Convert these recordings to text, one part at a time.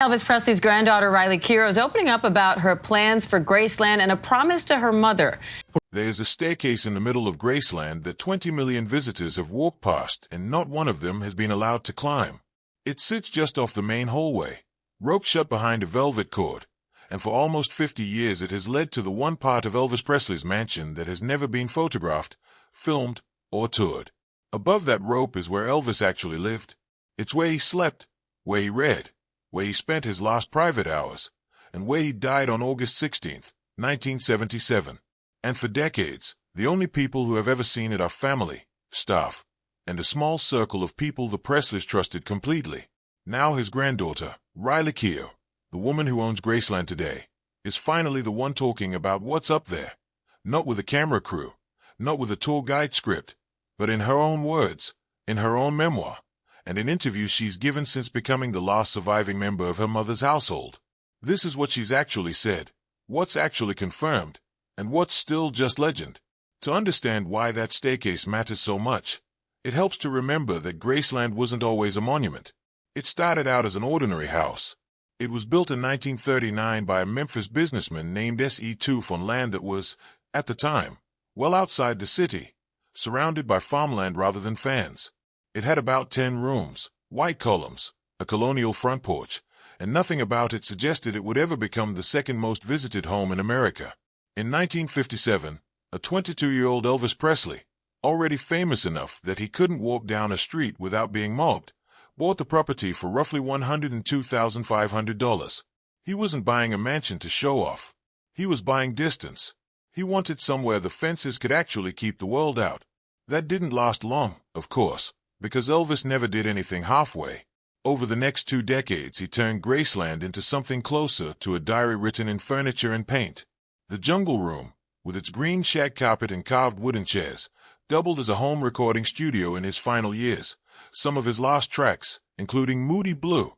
Elvis Presley's granddaughter, Riley Keough, is opening up about her plans for Graceland and a promise to her mother. There's a staircase in the middle of Graceland that 20 million visitors have walked past, and not one of them has been allowed to climb. It sits just off the main hallway, roped shut behind a velvet cord, and for almost 50 years it has led to the one part of Elvis Presley's mansion that has never been photographed, filmed, or toured. Above that rope is where Elvis actually lived. It's where he slept, where he read, where he spent his last private hours, and where he died on August 16, 1977. And for decades, the only people who have ever seen it are family, staff, and a small circle of people the Presleys trusted completely. Now his granddaughter, Riley Keough, the woman who owns Graceland today, is finally the one talking about what's up there. Not with a camera crew, not with a tour guide script, but in her own words, in her own memoir, and in interviews she's given since becoming the last surviving member of her mother's household. This is what she's actually said, what's actually confirmed, and what's still just legend. To understand why that staircase matters so much, it helps to remember that Graceland wasn't always a monument. It started out as an ordinary house. It was built in 1939 by a Memphis businessman named S.E. Toof on land that was, at the time, well outside the city, surrounded by farmland rather than fans. It had about 10 rooms, white columns, a colonial front porch, and nothing about it suggested it would ever become the second most visited home in America. In 1957, a 22-year-old Elvis Presley, already famous enough that he couldn't walk down a street without being mobbed, bought the property for roughly $102,500. He wasn't buying a mansion to show off. He was buying distance. He wanted somewhere the fences could actually keep the world out. That didn't last long, of course, because Elvis never did anything halfway. Over the next 2 decades, he turned Graceland into something closer to a diary written in furniture and paint. The Jungle Room, with its green shag carpet and carved wooden chairs, doubled as a home recording studio in his final years. Some of his last tracks, including Moody Blue,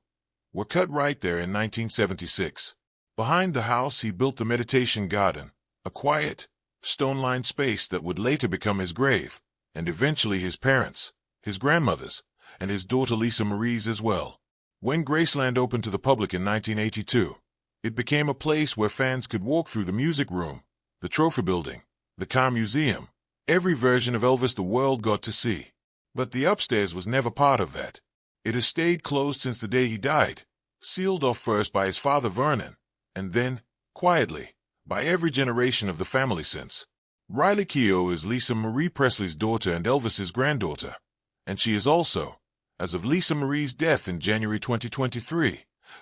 were cut right there in 1976. Behind the house, he built the Meditation Garden, a quiet, stone-lined space that would later become his grave, and eventually his parents', his grandmother's, and his daughter Lisa Marie's as well. When Graceland opened to the public in 1982, it became a place where fans could walk through the music room, the trophy building, the car museum, every version of Elvis the world got to see. But the upstairs was never part of that. It has stayed closed since the day he died, sealed off first by his father Vernon, and then, quietly, by every generation of the family since. Riley Keough is Lisa Marie Presley's daughter and Elvis's granddaughter, and she is also, as of Lisa Marie's death in January 2023,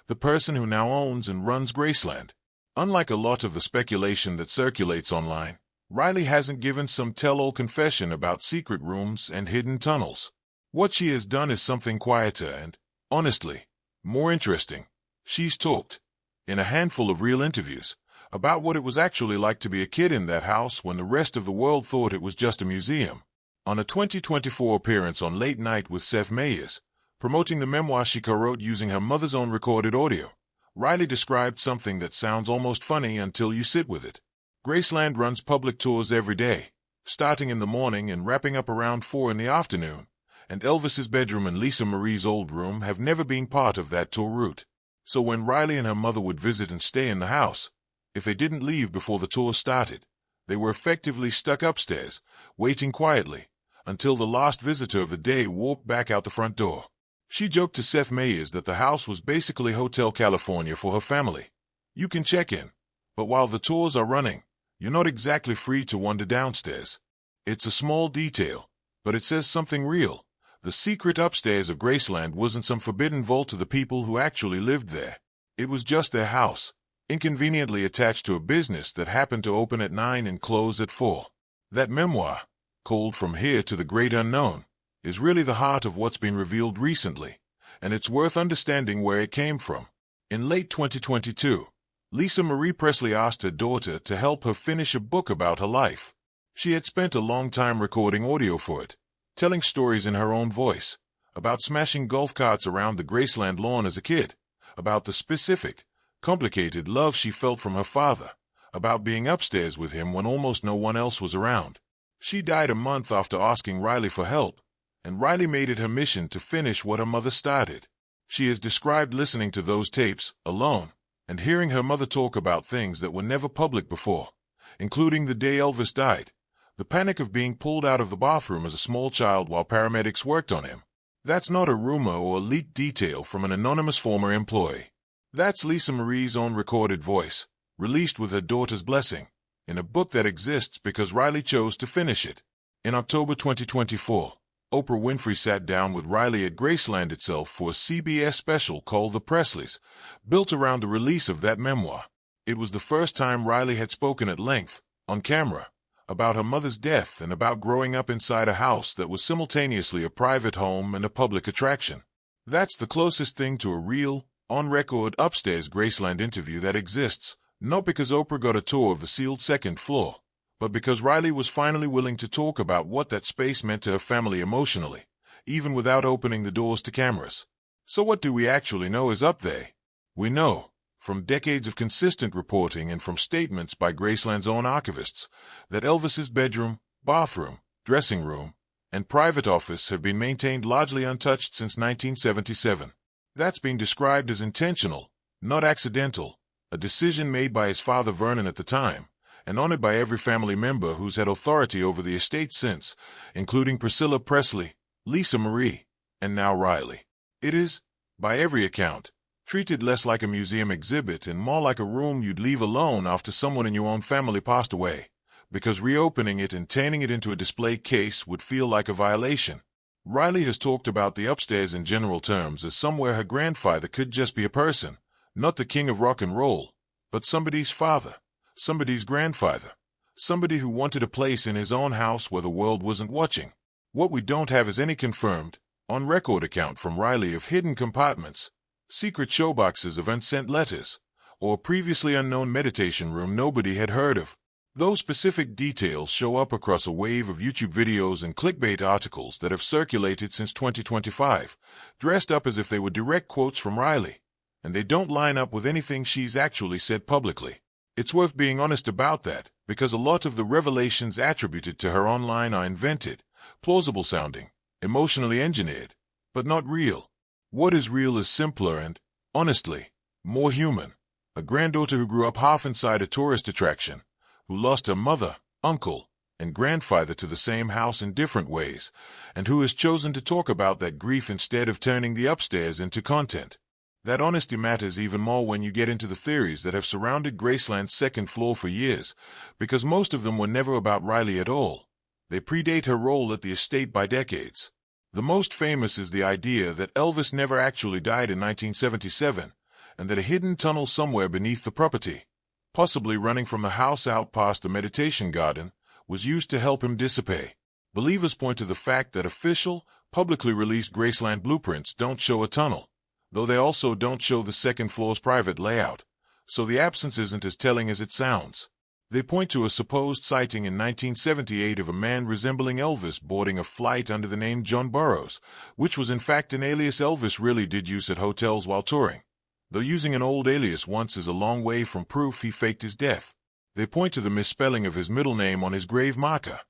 the person who now owns and runs Graceland. Unlike a lot of the speculation that circulates online, Riley hasn't given some tell-all confession about secret rooms and hidden tunnels. What she has done is something quieter and, honestly, more interesting. She's talked, in a handful of real interviews, about what it was actually like to be a kid in that house when the rest of the world thought it was just a museum. On a 2024 appearance on Late Night with Seth Meyers, promoting the memoir she co-wrote using her mother's own recorded audio, Riley described something that sounds almost funny until you sit with it. Graceland runs public tours every day, starting in the morning and wrapping up around 4 in the afternoon, and Elvis's bedroom and Lisa Marie's old room have never been part of that tour route. So when Riley and her mother would visit and stay in the house, if they didn't leave before the tour started, they were effectively stuck upstairs, waiting quietly, until the last visitor of the day walked back out the front door. She joked to Seth Meyers that the house was basically Hotel California for her family. You can check in, but while the tours are running, you're not exactly free to wander downstairs. It's a small detail, but it says something real. The secret upstairs of Graceland wasn't some forbidden vault to the people who actually lived there. It was just their house, inconveniently attached to a business that happened to open at 9 and close at 4. That memoir, called From Here to the Great Unknown, is really the heart of what's been revealed recently, and it's worth understanding where it came from. In late 2022, Lisa Marie Presley asked her daughter to help her finish a book about her life. She had spent a long time recording audio for it, telling stories in her own voice, about smashing golf carts around the Graceland lawn as a kid, about the specific, complicated love she felt from her father, about being upstairs with him when almost no one else was around. She died a month after asking Riley for help, and Riley made it her mission to finish what her mother started. She has described listening to those tapes, alone, and hearing her mother talk about things that were never public before, including the day Elvis died, the panic of being pulled out of the bathroom as a small child while paramedics worked on him. That's not a rumor or a leaked detail from an anonymous former employee. That's Lisa Marie's own recorded voice, released with her daughter's blessing, in a book that exists because Riley chose to finish it. In October 2024, Oprah Winfrey sat down with Riley at Graceland itself for a CBS special called The Presleys, built around the release of that memoir. It was the first time Riley had spoken at length, on camera, about her mother's death and about growing up inside a house that was simultaneously a private home and a public attraction. That's the closest thing to a real, on-record, upstairs Graceland interview that exists, not because Oprah got a tour of the sealed second floor, but because Riley was finally willing to talk about what that space meant to her family emotionally, even without opening the doors to cameras. So what do we actually know is up there? We know, from decades of consistent reporting and from statements by Graceland's own archivists, that Elvis's bedroom, bathroom, dressing room, and private office have been maintained largely untouched since 1977. That's been described as intentional, not accidental, a decision made by his father Vernon at the time, and honored by every family member who's had authority over the estate since, including Priscilla Presley, Lisa Marie, and now Riley. It is, by every account, treated less like a museum exhibit and more like a room you'd leave alone after someone in your own family passed away, because reopening it and turning it into a display case would feel like a violation. Riley has talked about the upstairs in general terms as somewhere her grandfather could just be a person, not the king of rock and roll, but somebody's father, somebody's grandfather, somebody who wanted a place in his own house where the world wasn't watching. What we don't have is any confirmed, on-record account from Riley of hidden compartments, secret showboxes of unsent letters, or a previously unknown meditation room nobody had heard of. Those specific details show up across a wave of YouTube videos and clickbait articles that have circulated since 2025, dressed up as if they were direct quotes from Riley, and they don't line up with anything she's actually said publicly. It's worth being honest about that, because a lot of the revelations attributed to her online are invented, plausible-sounding, emotionally engineered, but not real. What is real is simpler and, honestly, more human. A granddaughter who grew up half inside a tourist attraction, who lost her mother, uncle, and grandfather to the same house in different ways, and who has chosen to talk about that grief instead of turning the upstairs into content. That honesty matters even more when you get into the theories that have surrounded Graceland's second floor for years, because most of them were never about Riley at all. They predate her role at the estate by decades. The most famous is the idea that Elvis never actually died in 1977, and that a hidden tunnel somewhere beneath the property, possibly running from the house out past the meditation garden, was used to help him dissipate. Believers point to the fact that official, publicly released Graceland blueprints don't show a tunnel, though they also don't show the second floor's private layout, so the absence isn't as telling as it sounds. They point to a supposed sighting in 1978 of a man resembling Elvis boarding a flight under the name John Burroughs, which was in fact an alias Elvis really did use at hotels while touring. Though using an old alias once is a long way from proof he faked his death. They point to the misspelling of his middle name on his grave marker,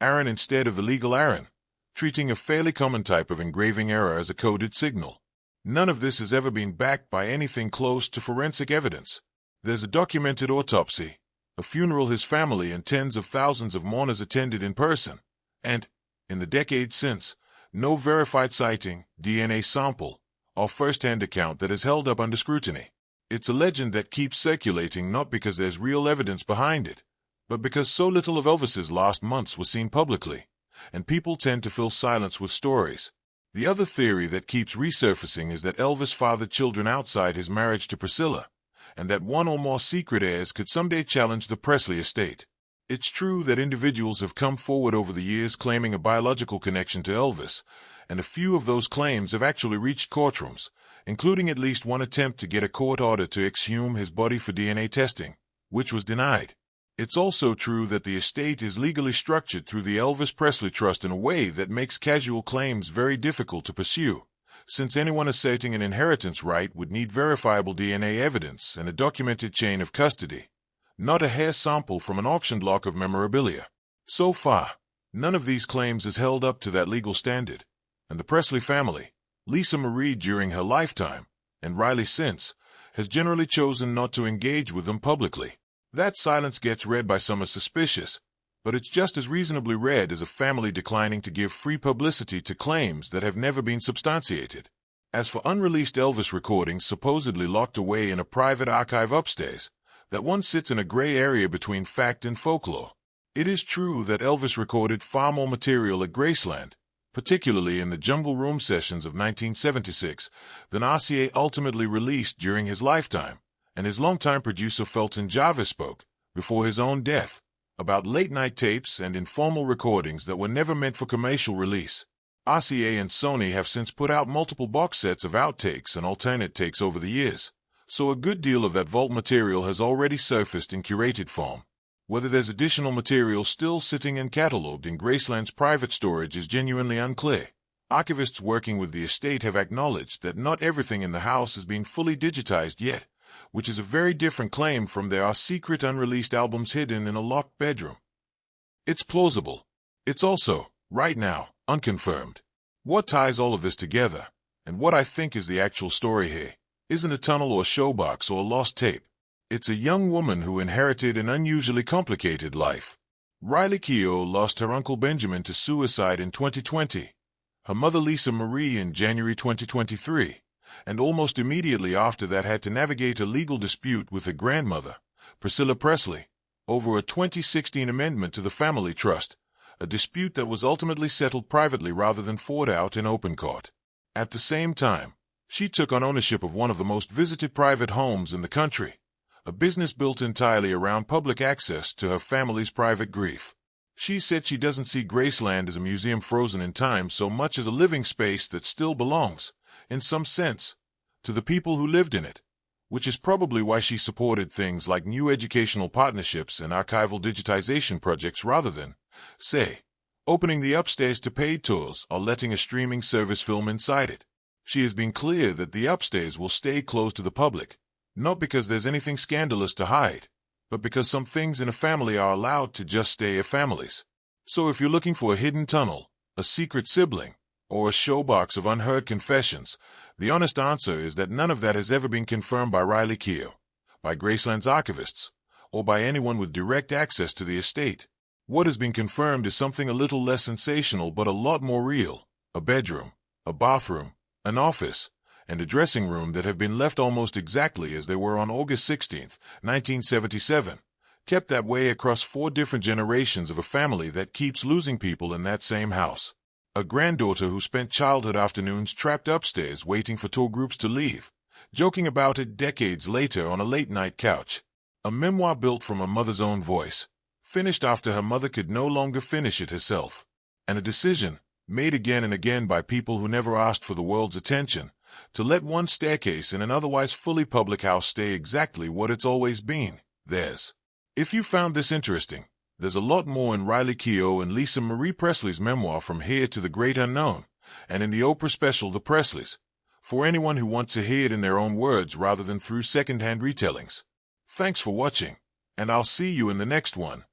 Aaron instead of the legal Aaron, treating a fairly common type of engraving error as a coded signal. None of this has ever been backed by anything close to forensic evidence. There's a documented autopsy, a funeral his family and tens of thousands of mourners attended in person, and, in the decades since, no verified sighting, DNA sample, or first-hand account that is held up under scrutiny. It's a legend that keeps circulating not because there's real evidence behind it, but because so little of Elvis's last months was seen publicly, and people tend to fill silence with stories. The other theory that keeps resurfacing is that Elvis fathered children outside his marriage to Priscilla, and that one or more secret heirs could someday challenge the Presley estate. It's true that individuals have come forward over the years claiming a biological connection to Elvis, and a few of those claims have actually reached courtrooms, including at least one attempt to get a court order to exhume his body for DNA testing, which was denied. It's also true that the estate is legally structured through the Elvis Presley Trust in a way that makes casual claims very difficult to pursue, since anyone asserting an inheritance right would need verifiable DNA evidence and a documented chain of custody, not a hair sample from an auction block of memorabilia. So far, none of these claims is held up to that legal standard, and the Presley family, Lisa Marie during her lifetime, and Riley since, has generally chosen not to engage with them publicly. That silence gets read by some as suspicious, but it's just as reasonably read as a family declining to give free publicity to claims that have never been substantiated. As for unreleased Elvis recordings supposedly locked away in a private archive upstairs, that one sits in a gray area between fact and folklore. It is true that Elvis recorded far more material at Graceland, particularly in the Jungle Room sessions of 1976, than RCA ultimately released during his lifetime, and his longtime producer Felton Jarvis spoke, before his own death, about late-night tapes and informal recordings that were never meant for commercial release. RCA and Sony have since put out multiple box sets of outtakes and alternate takes over the years, so a good deal of that vault material has already surfaced in curated form. Whether there's additional material still sitting and catalogued in Graceland's private storage is genuinely unclear. Archivists working with the estate have acknowledged that not everything in the house has been fully digitized yet, which is a very different claim from there are secret unreleased albums hidden in a locked bedroom. It's plausible. It's also, right now, unconfirmed. What ties all of this together, and what I think is the actual story here, isn't a tunnel or a showbox or a lost tape. It's a young woman who inherited an unusually complicated life. Riley Keough lost her uncle Benjamin to suicide in 2020, her mother Lisa Marie in January 2023, and almost immediately after that had to navigate a legal dispute with her grandmother, Priscilla Presley, over a 2016 amendment to the family trust, a dispute that was ultimately settled privately rather than fought out in open court. At the same time, she took on ownership of one of the most visited private homes in the country, a business built entirely around public access to her family's private grief. She said she doesn't see Graceland as a museum frozen in time so much as a living space that still belongs, in some sense, to the people who lived in it, which is probably why she supported things like new educational partnerships and archival digitization projects rather than, say, opening the upstairs to paid tours or letting a streaming service film inside it. She has been clear that the upstairs will stay closed to the public, not because there's anything scandalous to hide, but because some things in a family are allowed to just stay a families. So if you're looking for a hidden tunnel, a secret sibling, or a showbox of unheard confessions, the honest answer is that none of that has ever been confirmed by Riley Keough, by Graceland's archivists, or by anyone with direct access to the estate. What has been confirmed is something a little less sensational but a lot more real: a bedroom, a bathroom, an office, and a dressing room that have been left almost exactly as they were on August 16, 1977, kept that way across 4 different generations of a family that keeps losing people in that same house. A granddaughter who spent childhood afternoons trapped upstairs waiting for tour groups to leave, joking about it decades later on a late-night couch. A memoir built from a mother's own voice, finished after her mother could no longer finish it herself. And a decision, made again and again by people who never asked for the world's attention, to let one staircase in an otherwise fully public house stay exactly what it's always been, theirs. If you found this interesting, there's a lot more in Riley Keough and Lisa Marie Presley's memoir From Here to the Great Unknown, and in the Oprah special The Presleys, for anyone who wants to hear it in their own words rather than through second-hand retellings. Thanks for watching, and I'll see you in the next one.